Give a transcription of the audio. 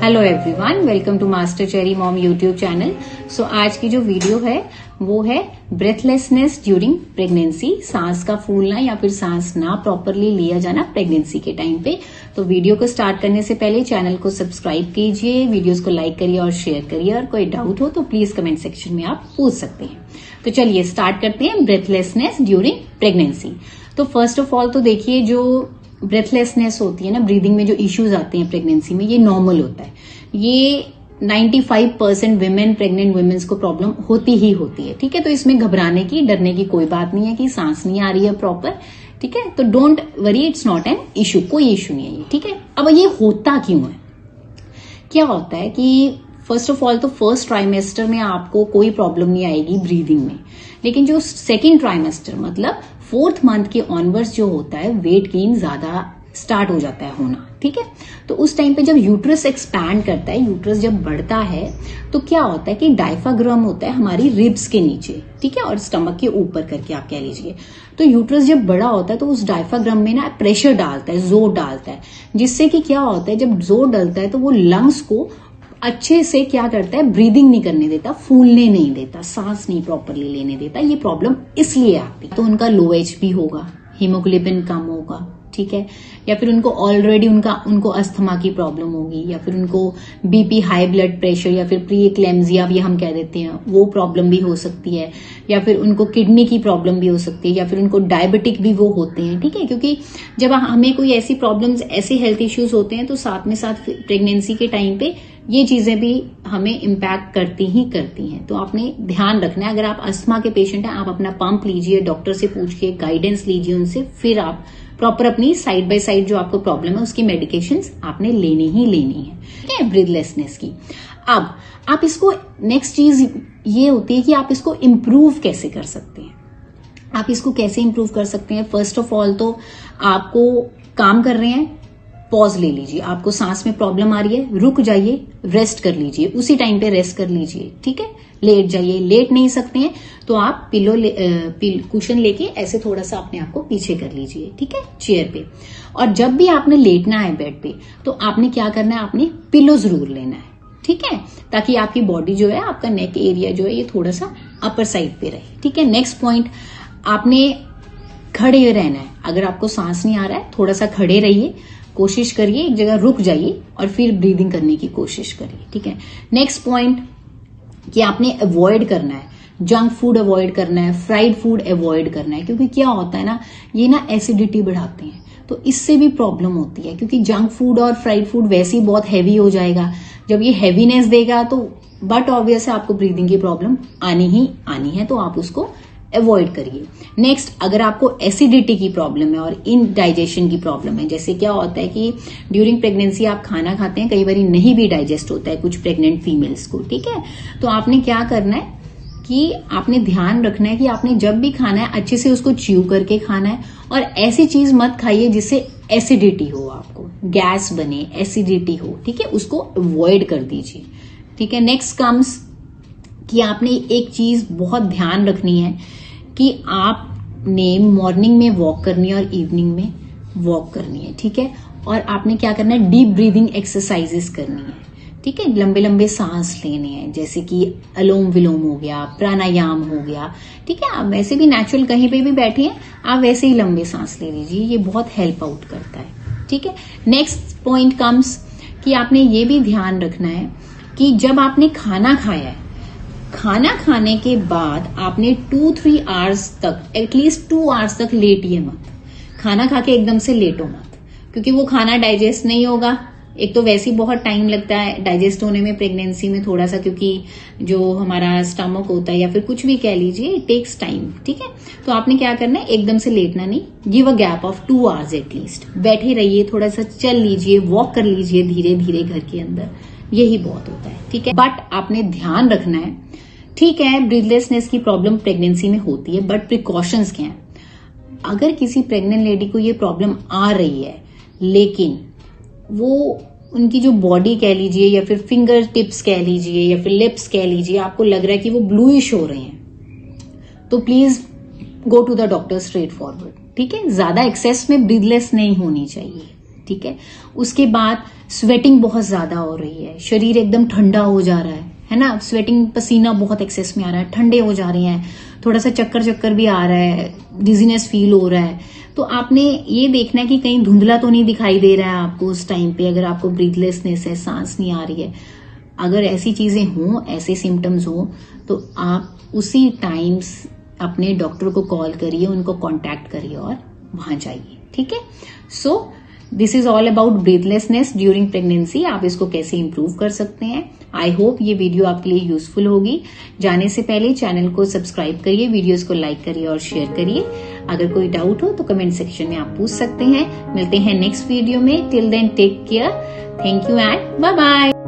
Hello everyone, welcome to Master Cherry Mom YouTube channel. So आज की जो video है वो है ब्रेथलेसनेस ड्यूरिंग प्रेगनेंसी, सांस का फूलना या फिर सांस ना प्रॉपरली लिया जाना प्रेगनेंसी के टाइम पे। तो वीडियो को स्टार्ट करने से पहले चैनल को सब्सक्राइब कीजिए, वीडियोस को लाइक करिए और शेयर करिए, और कोई डाउट हो तो प्लीज कमेंट सेक्शन में आप पूछ सकते हैं। तो चलिए स्टार्ट करते हैं ब्रेथलेसनेस ड्यूरिंग प्रेगनेंसी। तो फर्स्ट ऑफ ऑल तो देखिए, जो ब्रेथलेसनेस होती है ना, ब्रीदिंग में जो इश्यूज आते हैं प्रेगनेंसी में, ये नॉर्मल होता है। ये 95% विमेन, प्रेग्नेंट वुमेन्स को प्रॉब्लम होती ही होती है। ठीक है, तो इसमें घबराने की, डरने की कोई बात नहीं है कि सांस नहीं आ रही है प्रॉपर। ठीक है, तो don't worry, it's not an issue, कोई इशू नहीं है ये। ठीक है, अब ये होता क्यों है? क्या होता है कि फर्स्ट ऑफ ऑल तो फर्स्ट ट्राइमेस्टर में आपको कोई प्रॉब्लम नहीं आएगी ब्रीदिंग में, लेकिन जो सेकेंड ट्राइमेस्टर मतलब 4th मंथ के ऑनवर्ड्स जो होता है, वेट गेन ज्यादा स्टार्ट हो जाता है होना। ठीक है, तो उस टाइम पे जब यूट्रस एक्सपैंड करता है, यूट्रस जब बढ़ता है, तो क्या होता है कि डायफ्राम होता है हमारी रिब्स के नीचे, ठीक है, और स्टमक के ऊपर करके आप कह लीजिए। तो यूट्रस जब बड़ा होता है तो उस डायफ्राम में ना प्रेशर डालता है, जोर डालता है, जिससे कि क्या होता है, जब जोर डलता है तो वो लंग्स को अच्छे से क्या करता है, ब्रीदिंग नहीं करने देता, फूलने नहीं देता, सांस नहीं प्रॉपरली लेने देता। ये प्रॉब्लम इसलिए आती है। तो उनका लो एचबी होगा, हीमोग्लोबिन कम होगा, ठीक है, या फिर उनको ऑलरेडी उनको अस्थमा की प्रॉब्लम होगी, या फिर उनको बीपी, हाई ब्लड प्रेशर, या फिर प्री एक्लेम्सिया भी हम कह देते हैं, वो प्रॉब्लम भी हो सकती है, या फिर उनको किडनी की प्रॉब्लम भी हो सकती है, या फिर उनको डायबिटिक भी वो होते हैं। ठीक है, क्योंकि जब हमें कोई ऐसी प्रॉब्लम्स, ऐसे हेल्थ इश्यूज होते हैं, तो साथ में साथ प्रेगनेंसी के टाइम पे ये चीजें भी हमें इम्पैक्ट करती हैं। तो आपने ध्यान रखना है, अगर आप अस्थमा के पेशेंट हैं, आप अपना पंप लीजिए, डॉक्टर से पूछ के गाइडेंस लीजिए उनसे, फिर आप प्रॉपर अपनी साइड बाय साइड जो आपको प्रॉब्लम है उसकी मेडिकेशंस आपने लेनी ही लेनी है। ठीक है, ब्रीथलेसनेस की। अब आप इसको, नेक्स्ट चीज ये होती है कि आप इसको इम्प्रूव कैसे कर सकते हैं। आप इसको कैसे इम्प्रूव कर सकते हैं? फर्स्ट ऑफ ऑल तो आपको काम कर रहे हैं, पॉज ले लीजिए। आपको सांस में प्रॉब्लम आ रही है, रुक जाइए, रेस्ट कर लीजिए, उसी टाइम पे रेस्ट कर लीजिए। ठीक है, लेट जाइए, लेट नहीं सकते हैं तो आप कुशन लेके ऐसे थोड़ा सा अपने आप को पीछे कर लीजिए, ठीक है, चेयर पे। और जब भी आपने लेटना है बेड पे, तो आपने क्या करना है, आपने पिलो जरूर लेना है, ठीक है, ताकि आपकी बॉडी जो है, आपका नेक एरिया जो है, ये थोड़ा सा अपर साइड पे रहे। ठीक है, नेक्स्ट पॉइंट, आपने खड़े रहना है। अगर आपको सांस नहीं आ रहा है, थोड़ा सा खड़े रहिए, कोशिश करिए, एक जगह रुक जाइए और फिर ब्रीदिंग करने की कोशिश करिए। ठीक है, नेक्स्ट पॉइंट कि आपने अवॉइड करना है, जंक फूड अवॉइड करना है, फ्राइड फूड अवॉइड करना है, क्योंकि क्या होता है ना, ये ना एसिडिटी बढ़ाते हैं, तो इससे भी प्रॉब्लम होती है। क्योंकि जंक फूड और फ्राइड फूड वैसे ही बहुत हैवी हो जाएगा, जब ये हैवीनेस देगा तो बट ऑब्वियस है आपको ब्रीदिंग की प्रॉब्लम आनी ही आनी है, तो आप उसको अवॉइड करिए। नेक्स्ट, अगर आपको एसिडिटी की प्रॉब्लम है और इनडाइजेशन की प्रॉब्लम है, जैसे क्या होता है कि ड्यूरिंग प्रेगनेंसी आप खाना खाते हैं, कई बार नहीं भी डाइजेस्ट होता है कुछ प्रेग्नेंट फीमेल्स को, ठीक है, तो आपने क्या करना है कि आपने ध्यान रखना है कि आपने जब भी खाना है अच्छे से उसको च्यू करके खाना है, और ऐसी चीज मत खाइए जिससे एसिडिटी हो, आपको गैस बने, एसिडिटी हो। ठीक है, उसको अवॉइड कर दीजिए। ठीक है, नेक्स्ट कम्स कि आपने एक चीज बहुत ध्यान रखनी है कि आपने मॉर्निंग में वॉक करनी है और इवनिंग में वॉक करनी है। ठीक है, और आपने क्या करना है, डीप ब्रीदिंग एक्सरसाइजेस करनी है। ठीक है, लंबे लंबे सांस लेने हैं, जैसे कि अलोम विलोम हो गया, प्राणायाम हो गया। ठीक है, आप वैसे भी नेचुरल कहीं पे भी बैठे हैं, आप वैसे ही लंबे सांस ले लीजिए, ये बहुत हेल्प आउट करता है। ठीक है, नेक्स्ट पॉइंट कम्स कि आपने ये भी ध्यान रखना है कि जब आपने खाना खाया है, खाना खाने के बाद आपने 2-3 आवर्स तक, एटलीस्ट 2 आवर्स तक लेटिए मत। खाना खा के एकदम से लेटो मत, क्योंकि वो खाना डाइजेस्ट नहीं होगा। एक तो वैसे ही बहुत टाइम लगता है डाइजेस्ट होने में प्रेगनेंसी में थोड़ा सा, क्योंकि जो हमारा स्टमक होता है या फिर कुछ भी कह लीजिए, इट टेक्स टाइम। ठीक है, तो आपने क्या करना है, एकदम से लेटना नहीं, give a gap of 2 hours at least, बैठे रहिए, थोड़ा सा चल लीजिए, वॉक कर लीजिए धीरे धीरे घर के अंदर, यही बहुत होता है। ठीक है, बट आपने ध्यान रखना है, ठीक है, ब्रीथलेसनेस की प्रॉब्लम प्रेगनेंसी में होती है, बट प्रिकॉशंस क्या हैं? अगर किसी प्रेग्नेंट लेडी को ये प्रॉब्लम आ रही है, लेकिन वो उनकी जो बॉडी कह लीजिए, या फिर फिंगर टिप्स कह लीजिए, या फिर लिप्स कह लीजिए, आपको लग रहा है कि वो ब्लूइश हो रहे हैं, तो please go to the doctor straight forward. ठीक है, ज्यादा एक्सेस में ब्रीथलेस नहीं होनी चाहिए। ठीक है। उसके बाद स्वेटिंग बहुत ज्यादा हो रही है, शरीर एकदम ठंडा हो जा रहा है ना, स्वेटिंग, पसीना बहुत एक्सेस में आ रहा है, ठंडे हो जा रहे हैं, थोड़ा सा चक्कर भी आ रहा है, डिजीनेस फील हो रहा है, तो आपने ये देखना है कि कहीं धुंधला तो नहीं दिखाई दे रहा है आपको उस टाइम पे, अगर आपको ब्रीथलेसनेस है, सांस नहीं आ रही है। अगर ऐसी चीजें हों, ऐसे सिम्टम्स हों, तो आप उसी टाइम्स अपने डॉक्टर को कॉल करिए, उनको कांटेक्ट करिए और वहां जाइए, ठीक है। So this is all about breathlessness during pregnancy, आप इसको कैसे इंप्रूव कर सकते हैं। आई होप ये वीडियो आपके लिए यूजफुल होगी। जाने से पहले चैनल को सब्सक्राइब करिए, वीडियोस को लाइक करिए और शेयर करिए। अगर कोई डाउट हो तो कमेंट सेक्शन में आप पूछ सकते हैं। मिलते हैं नेक्स्ट वीडियो में। Till then take care, thank you and bye bye.